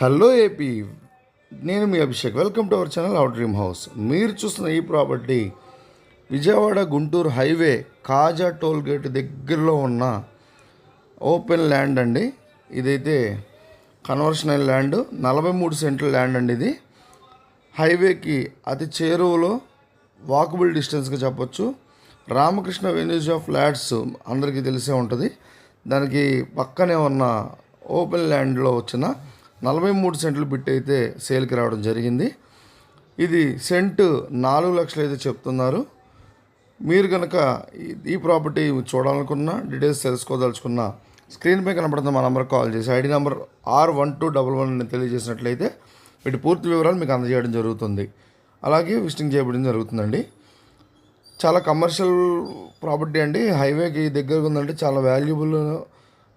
Hello AP, నేను మీ Abhishek. Welcome to our channel our dream house. మీరు చూస్తున్న ఈ property Vijayawada Guntur highway Kaza toll gate దగ్గరలో ఉన్న ఓపెన్ ల్యాండ్ అండి. ఇదైతే కన్వర్షనల్ ల్యాండ్, 43 సెంట్ల ల్యాండ్ అండి. ఇది హైవేకి అతి చేరువలో వాకబుల్ డిస్టెన్స్గా చెప్పొచ్చు. రామకృష్ణ వెన్యూస్ ఆఫ్ ఫ్లాట్స్ అందరికీ తెలిసే ఉంటుంది. దానికి పక్కనే ఉన్న ఓపెన్ ల్యాండ్లో వచ్చిన 43 సెంట్లు బిట్ అయితే సేల్కి రావడం జరిగింది. ఇది సెంటు 4 లక్షలు అయితే చెప్తున్నారు. మీరు కనుక ఈ ప్రాపర్టీ చూడాలనుకున్నా, డీటెయిల్స్ తెలుసుకోదలుచుకున్న స్క్రీన్ పై కనపడుతున్న మా నెంబర్కి కాల్ చేసి ఐడి నెంబర్ R1211 తెలియజేసినట్లయితే వీటి పూర్తి వివరాలు మీకు అందజేయడం జరుగుతుంది. అలాగే విజిటింగ్ చేయడం జరుగుతుందండి. చాలా కమర్షియల్ ప్రాపర్టీ అండి. హైవేకి దగ్గరగా ఉందంటే చాలా వాల్యుబుల్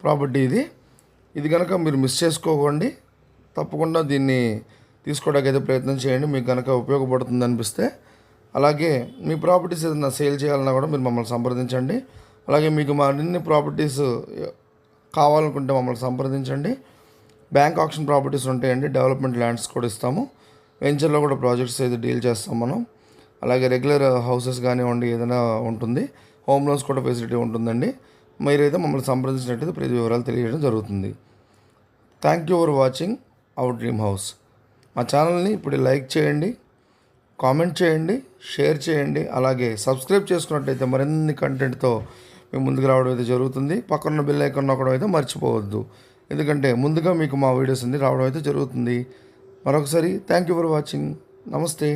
ప్రాపర్టీ ఇది. ఇది కనుక మీరు మిస్ చేసుకోకండి. తప్పకుండా దీన్ని తీసుకోవడానికి అయితే ప్రయత్నం చేయండి, మీకు కనుక ఉపయోగపడుతుంది అనిపిస్తే. అలాగే మీ ప్రాపర్టీస్ ఏదైనా సేల్ చేయాలన్నా కూడా మీరు మమ్మల్ని సంప్రదించండి. అలాగే మీకు మరిన్ని ప్రాపర్టీస్ కావాలనుకుంటే మమ్మల్ని సంప్రదించండి. బ్యాంక్ ఆప్షన్ ప్రాపర్టీస్ ఉంటాయండి, డెవలప్మెంట్ ల్యాండ్స్ కూడా ఇస్తాము. వెంచర్లో కూడా ప్రాజెక్ట్స్ అయితే డీల్ చేస్తాం మనం. అలాగే రెగ్యులర్ హౌసెస్ కానివ్వండి, ఏదైనా ఉంటుంది. హోమ్ లోన్స్ కూడా ఫెసిలిటీ ఉంటుందండి. మీరైతే మమ్మల్ని సంప్రదించినట్టయితే ప్రతి వివరాలు తెలియజేయడం జరుగుతుంది. Thank you for watching our dream house. మా ఛానల్ని ఇప్పుడు లైక్ చేయండి, కామెంట్ చేయండి, షేర్ చేయండి. అలాగే సబ్స్క్రైబ్ చేసుకున్నట్టయితే మరిన్ని కంటెంట్తో మేము ముందుకు రావడం అయితే జరుగుతుంది. పక్కన బెల్ ఐకాన్ నొక్కడం అయితే మర్చిపోవద్దు, ఎందుకంటే ముందుగా మీకు మా వీడియోస్ అన్ని రావడం అయితే జరుగుతుంది. మరొకసారి థ్యాంక్ యూ ఫర్ వాచింగ్. నమస్తే.